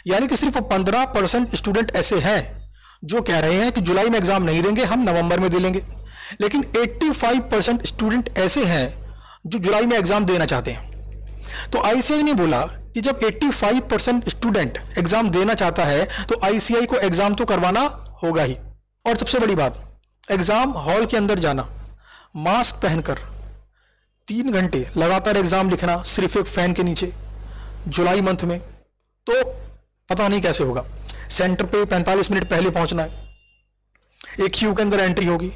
यानी कि सिर्फ 15% स्टूडेंट ऐसे हैं जो कह रहे हैं कि जुलाई में एग्जाम नहीं देंगे, हम नवंबर में दे लेंगे। लेकिन 85% स्टूडेंट ऐसे हैं जो जुलाई में एग्जाम देना चाहते हैं। तो आईसीआई ने बोला कि जब 85% स्टूडेंट एग्जाम देना चाहता है तो आईसीआई को एग्जाम तो करवाना होगा ही। और सबसे बड़ी बात, एग्जाम हॉल के अंदर जाना, मास्क पहनकर 3 घंटे लगातार एग्जाम लिखना सिर्फ एक फैन के नीचे जुलाई मंथ में, तो पता नहीं कैसे होगा। सेंटर पे 45 मिनट पहले पहुंचना है, एक क्यू के अंदर एंट्री होगी,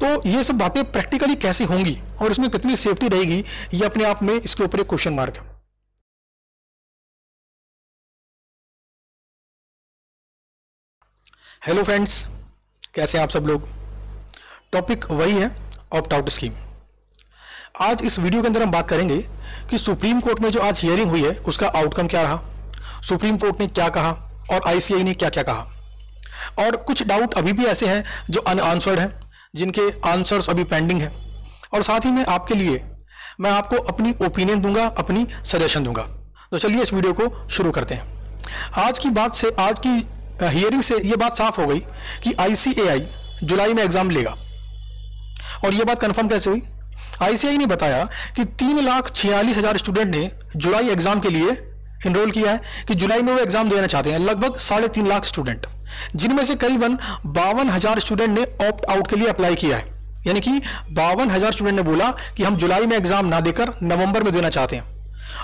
तो ये सब बातें प्रैक्टिकली कैसी होंगी और इसमें कितनी सेफ्टी रहेगी, ये अपने आप में इसके ऊपर एक क्वेश्चन मार्क है। हेलो फ्रेंड्स, कैसे हैं आप सब लोग। टॉपिक वही है, ऑप्ट आउट स्कीम। आज इस वीडियो के अंदर हम बात करेंगे कि सुप्रीम कोर्ट में जो आज हियरिंग हुई है उसका आउटकम क्या रहा, सुप्रीम कोर्ट ने क्या कहा और आईसीआई ने क्या क्या कहा, और कुछ डाउट अभी भी ऐसे हैं जो अनआंसर्ड हैं, जिनके आंसर्स अभी पेंडिंग हैं। और साथ ही में आपके लिए मैं आपको अपनी ओपिनियन दूंगा, अपनी सजेशन दूंगा। तो चलिए इस वीडियो को शुरू करते हैं। आज की हियरिंग से ये बात साफ हो गई कि आईसीएआई जुलाई में एग्जाम लेगा। और ये बात कंफर्म कैसे हुई? आईसीआई ने बताया कि 3,46,000 स्टूडेंट ने जुलाई एग्जाम के लिए इनरोल किया है, कि जुलाई में वो एग्जाम देना चाहते हैं। लगभग 3.5 लाख स्टूडेंट, जिनमें से करीबन 52,000 स्टूडेंट ने ऑप्ट आउट के लिए अप्लाई किया है। यानी कि 52,000 स्टूडेंट ने बोला कि हम जुलाई में एग्जाम ना देकर नवंबर में देना चाहते हैं।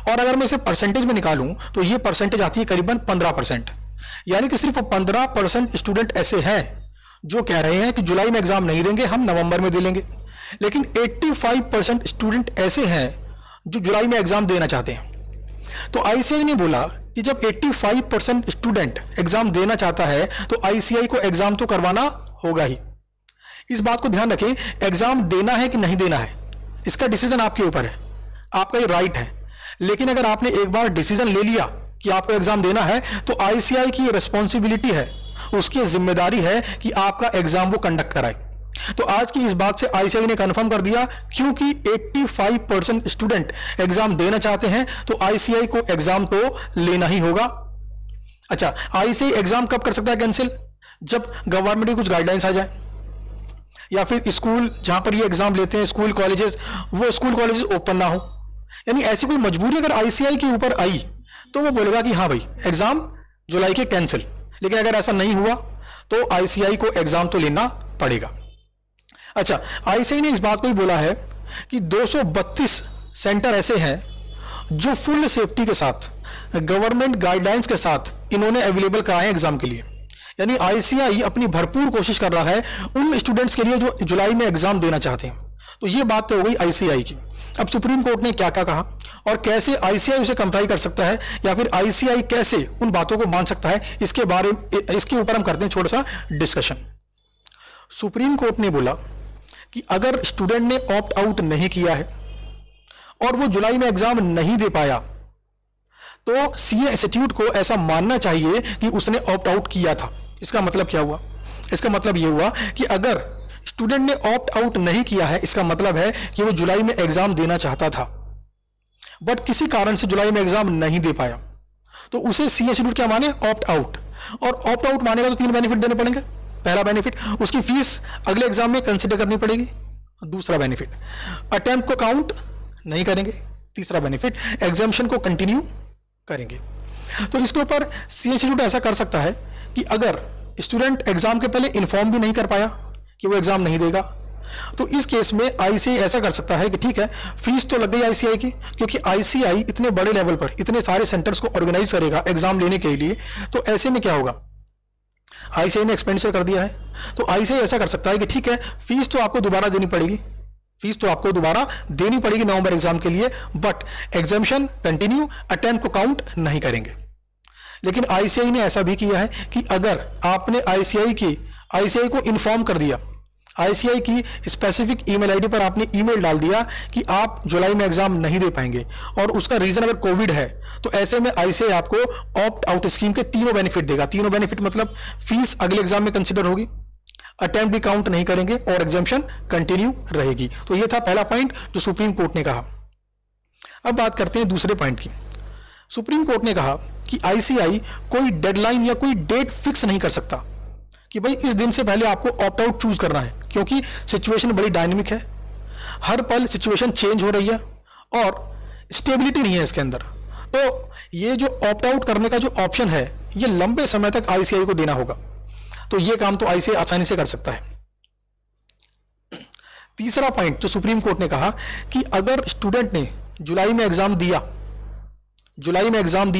और अगर मैं इसे परसेंटेज में निकालूं तो ये परसेंटेज आती है करीबन 15%। यानी कि सिर्फ 15% स्टूडेंट ऐसे हैं जो कह रहे हैं कि जुलाई में एग्जाम नहीं देंगे, हम नवंबर में दे लेंगे। लेकिन 85% स्टूडेंट ऐसे हैं जो जुलाई में एग्जाम देना चाहते हैं। तो आईसीआई ने बोला कि जब 85% स्टूडेंट एग्जाम देना चाहता है तो आईसीआई को एग्जाम तो करवाना होगा ही। इस बात को ध्यान रखें, एग्जाम देना है कि नहीं देना है इसका डिसीजन आपके ऊपर है, आपका ये राइट है। लेकिन अगर आपने एक बार डिसीजन ले लिया कि आपको एग्जाम देना है तो आईसीआई की रिस्पॉन्सिबिलिटी है, उसकी जिम्मेदारी है कि आपका एग्जाम वो कंडक्ट कराए। तो आज की इस बात से आईसीआई ने कंफर्म कर दिया, क्योंकि 85% स्टूडेंट एग्जाम देना चाहते हैं तो आईसीआई को एग्जाम तो लेना ही होगा। अच्छा, आईसीआई एग्जाम कब कर सकता है कैंसिल? जब गवर्नमेंट की कुछ गाइडलाइंस आ जाए, या फिर स्कूल जहां पर ये एग्जाम लेते हैं, स्कूल कॉलेजेस, वो स्कूल कॉलेजेस ओपन ना हो। यानी ऐसी कोई मजबूरी अगर आईसीआई के ऊपर आई तो वो बोलेगा कि हाँ भाई एग्जाम जुलाई के कैंसिल। लेकिन अगर ऐसा नहीं हुआ तो आईसीआई को एग्जाम तो लेना पड़ेगा। अच्छा, आईसीआई ने इस बात को भी बोला है कि 232 सेंटर ऐसे हैं जो फुल सेफ्टी के साथ, गवर्नमेंट गाइडलाइंस के साथ इन्होंने अवेलेबल कराए एग्जाम के लिए। यानी आईसीआई अपनी भरपूर कोशिश कर रहा है उन स्टूडेंट्स के लिए जो जुलाई में एग्जाम देना चाहते हैं। तो ये बात तो हो गई आईसीआई की। अब सुप्रीम कोर्ट ने क्या क्या कहा और कैसे आईसीआई उसे कंप्लाई कर सकता है, या फिर आईसीआई कैसे उन बातों को मान सकता है, इसके ऊपर हम करते हैं थोड़ा सा डिस्कशन। सुप्रीम कोर्ट ने बोला कि अगर स्टूडेंट ने ऑप्ट आउट नहीं किया है और वो जुलाई में एग्जाम नहीं दे पाया तो सीए इंस्टीट्यूट को ऐसा मानना चाहिए कि उसने ऑप्ट आउट किया था। इसका मतलब क्या हुआ? इसका मतलब यह हुआ कि अगर स्टूडेंट ने ऑप्ट आउट नहीं किया है, इसका मतलब है कि वो जुलाई में एग्जाम देना चाहता था बट किसी कारण से जुलाई में एग्जाम नहीं दे पाया, तो उसे सीए इंस्टीट्यूट क्या माने? Opt out. और ऑप्ट आउट मानेगा तो 3 बेनिफिट देने पड़ेंगे। पहला बेनिफिट, उसकी फीस अगले एग्जाम में कंसिडर करनी पड़ेगी। दूसरा बेनिफिट, अटेम्प्ट को काउंट नहीं करेंगे। तीसरा बेनिफिट, एग्जामिनेशन को कंटिन्यू करेंगे। तो इसके ऊपर सीए इंस्टीट्यूट ऐसा कर सकता है कि अगर स्टूडेंट एग्जाम के पहले इन्फॉर्म भी नहीं कर पाया कि वो एग्जाम नहीं देगा, तो इस केस में आईसीआई ऐसा कर सकता है कि ठीक है, फीस तो लग गई आईसीआई की, क्योंकि आईसीआई इतने बड़े लेवल पर इतने सारे सेंटर्स को ऑर्गेनाइज करेगा एग्जाम लेने के लिए। तो ऐसे में क्या होगा, आईसीआई ने एक्सपेंडिचर कर दिया है तो आईसीआई ऐसा कर सकता है कि ठीक है, फीस तो आपको दोबारा देनी पड़ेगी, नवंबर एग्जाम के लिए, बट एग्जामिनेशन कंटिन्यू, अटेम्प्ट को काउंट नहीं करेंगे। लेकिन आईसीआई ने ऐसा भी किया है कि अगर आपने आईसीआई को इन्फॉर्म कर दिया, आईसीआई की स्पेसिफिक ईमेल आईडी पर आपने ईमेल डाल दिया कि आप जुलाई में एग्जाम नहीं दे पाएंगे और उसका रीजन अगर कोविड है, तो ऐसे में आईसीआई आपको ऑप्ट आउट स्कीम के 3 बेनिफिट देगा। 3 बेनिफिट मतलब फीस अगले एग्जाम में कंसिडर होगी, अटेम्प्ट भी काउंट नहीं करेंगे और एग्जामिनेशन कंटिन्यू रहेगी। तो यह था पहला पॉइंट जो सुप्रीम कोर्ट ने कहा। अब बात करते हैं दूसरे पॉइंट की। सुप्रीम कोर्ट ने कहा कि आईसीआई कोई डेडलाइन या कोई डेट फिक्स नहीं कर सकता कि भाई इस दिन से पहले आपको ऑप्ट आउट चूज करना है, क्योंकि सिचुएशन बड़ी डायनेमिक है, हर पल सिचुएशन चेंज हो रही है और स्टेबिलिटी नहीं है इसके अंदर। तो ये जो ऑप्ट आउट करने का जो ऑप्शन है ये लंबे समय तक आईसीआई को देना होगा, तो ये काम तो आईसीआई आसानी से कर सकता है। तीसरा पॉइंट जो सुप्रीम कोर्ट ने कहा कि अगर स्टूडेंट ने जुलाई में एग्जाम दिया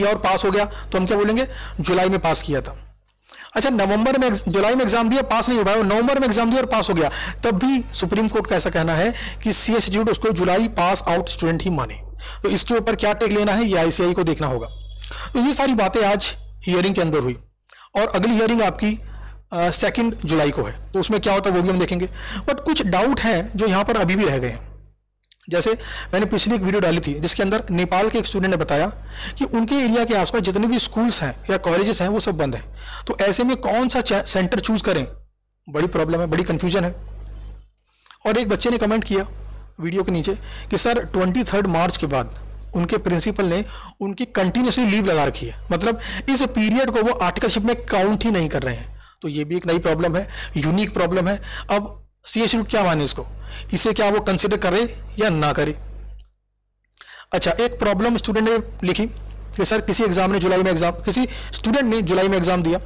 और पास हो गया तो हम क्या बोलेंगे, जुलाई में पास किया था। अच्छा, नवंबर में जुलाई में एग्जाम दिया, पास नहीं हो पाया, नवंबर में एग्जाम दिया और पास हो गया, तब भी सुप्रीम कोर्ट का ऐसा कहना है कि सी इंस्टीट्यूट उसको जुलाई पास आउट स्टूडेंट ही माने। तो इसके ऊपर क्या टेक लेना है ये आईसीआई को देखना होगा। तो ये सारी बातें आज हियरिंग के अंदर हुई और अगली हियरिंग आपकी 2 जुलाई को है, तो उसमें क्या होता है वो भी हम देखेंगे। बट कुछ डाउट हैं जो यहाँ पर अभी भी रह गए हैं। जैसे मैंने पिछली एक वीडियो डाली थी जिसके अंदर नेपाल के एक स्टूडेंट ने बताया कि उनके एरिया के आसपास जितने भी स्कूल्स हैं या कॉलेजेस हैं वो सब बंद हैं, तो ऐसे में कौन सा सेंटर चूज करें, बड़ी प्रॉब्लम है, बड़ी कंफ्यूजन है। और एक बच्चे ने कमेंट किया वीडियो के नीचे कि सर 23 मार्च के बाद उनके प्रिंसिपल ने उनकी कंटिन्यूसली लीव लगा रखी है, मतलब इस पीरियड को वो आर्टिकलशिप में काउंट ही नहीं कर रहे हैं। तो ये भी एक नई प्रॉब्लम है, यूनिक प्रॉब्लम है। अब सी इंस्टीट्यूट क्या माने इसको, इसे क्या वो कंसिडर करे या ना करे। अच्छा, एक प्रॉब्लम स्टूडेंट ने लिखी कि सर किसी स्टूडेंट ने जुलाई में एग्जाम दिया,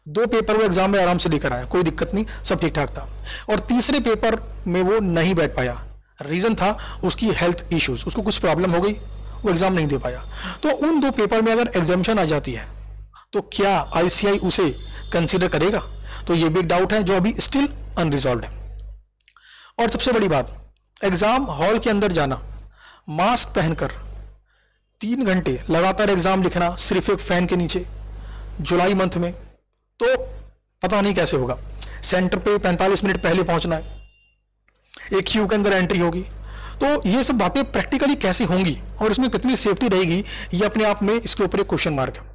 2 पेपर वो एग्जाम में आराम से देकर आया, कोई दिक्कत नहीं, सब ठीक ठाक था, और तीसरे पेपर में वो नहीं बैठ पाया। रीजन था उसकी हेल्थ इश्यूज, उसको कुछ प्रॉब्लम हो गई, वो एग्जाम नहीं दे पाया। तो उन 2 पेपर में अगर एग्जामिशन आ जाती है तो क्या आईसीआई उसे कंसीडर करेगा? तो ये भी एक डाउट है जो अभी स्टिल अनरिजॉल्व है। और सबसे बड़ी बात, एग्जाम हॉल के अंदर जाना, मास्क पहनकर 3 घंटे लगातार एग्जाम लिखना सिर्फ एक फैन के नीचे जुलाई मंथ में, तो पता नहीं कैसे होगा। सेंटर पे 45 मिनट पहले पहुंचना है, एक क्यू के अंदर एंट्री होगी, तो ये सब बातें प्रैक्टिकली कैसी होंगी और इसमें कितनी सेफ्टी रहेगी, ये अपने आप में इसके ऊपर एक क्वेश्चन मार्क है।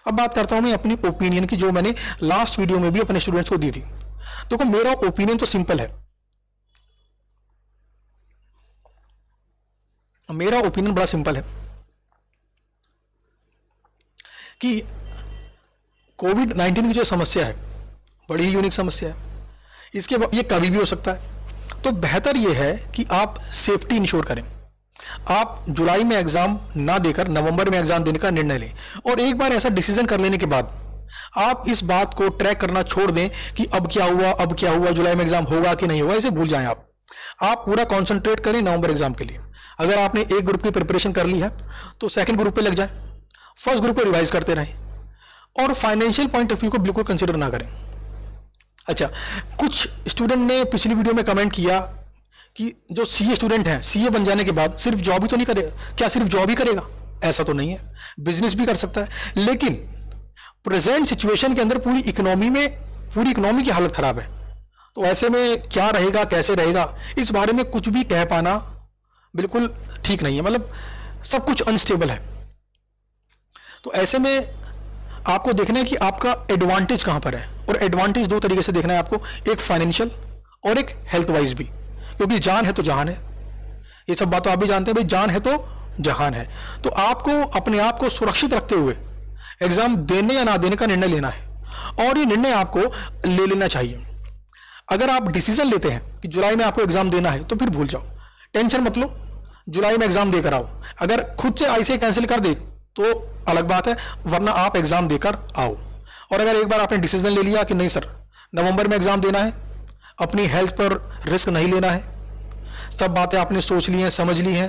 अब बात करता हूं मैं अपनी ओपिनियन की, जो मैंने लास्ट वीडियो में भी अपने स्टूडेंट्स को दी थी। देखो, मेरा ओपिनियन तो सिंपल है, मेरा ओपिनियन बड़ा सिंपल है कि कोविड-19 की जो समस्या है बड़ी यूनिक समस्या है, ये कभी भी हो सकता है। तो बेहतर यह है कि आप सेफ्टी इंश्योर करें, आप जुलाई में एग्जाम ना देकर नवंबर में एग्जाम देने का निर्णय लें, और एक बार ऐसा डिसीजन कर लेने के बाद आप इस बात को ट्रैक करना छोड़ दें कि अब क्या हुआ, जुलाई में एग्जाम होगा कि नहीं होगा, इसे भूल जाएं। आप पूरा कॉन्सेंट्रेट करें नवंबर एग्जाम के लिए। अगर आपने एक ग्रुप की प्रिपरेशन कर ली है तो सेकंड ग्रुप पे लग जाए, फर्स्ट ग्रुप को रिवाइज करते रहें, और फाइनेंशियल पॉइंट ऑफ व्यू को बिल्कुल कंसीडर ना करें। अच्छा, कुछ स्टूडेंट ने पिछली वीडियो में कमेंट किया कि जो सीए स्टूडेंट है, सीए बन जाने के बाद सिर्फ जॉब ही तो नहीं करेगा, क्या सिर्फ जॉब ही करेगा? ऐसा तो नहीं है, बिजनेस भी कर सकता है। लेकिन प्रेजेंट सिचुएशन के अंदर पूरी इकोनॉमी की हालत खराब है, तो ऐसे में क्या रहेगा, कैसे रहेगा, इस बारे में कुछ भी कह पाना बिल्कुल ठीक नहीं है। मतलब सब कुछ अनस्टेबल है। तो ऐसे में आपको देखना है कि आपका एडवांटेज कहां पर है, और एडवांटेज 2 तरीके से देखना है आपको, एक फाइनेंशियल और एक हेल्थ वाइज भी, क्योंकि जान है तो जहान है, ये सब बातें आप भी जानते हैं भाई, जान है तो जहान है। तो आपको अपने आप को सुरक्षित रखते हुए एग्जाम देने या ना देने का निर्णय लेना है, और ये निर्णय आपको ले लेना चाहिए। अगर आप डिसीजन लेते हैं कि जुलाई में आपको एग्जाम देना है तो फिर भूल जाओ, टेंशन मत लो, जुलाई में एग्जाम देकर आओ। अगर खुद से आईसीआई कैंसिल कर दे तो अलग बात है, वरना आप एग्जाम देकर आओ। और अगर एक बार आपने डिसीजन ले लिया कि नहीं सर नवंबर में एग्जाम देना है, अपनी हेल्थ पर रिस्क नहीं लेना है, सब बातें आपने सोच ली हैं, समझ ली हैं,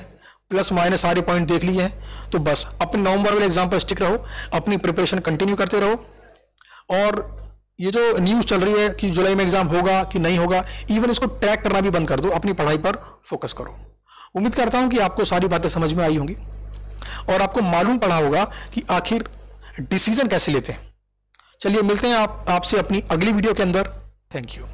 प्लस माइनस सारे पॉइंट देख लिए हैं, तो बस अपने नवंबर वाले एग्जाम पर स्टिक रहो, अपनी प्रिपरेशन कंटिन्यू करते रहो। और ये जो न्यूज़ चल रही है कि जुलाई में एग्जाम होगा कि नहीं होगा, इवन इसको ट्रैक करना भी बंद कर दो, अपनी पढ़ाई पर फोकस करो। उम्मीद करता हूं कि आपको सारी बातें समझ में आई होंगी और आपको मालूम पड़ा होगा कि आखिर डिसीजन कैसे लेते हैं। चलिए मिलते हैं आपसे अपनी अगली वीडियो के अंदर। Thank you.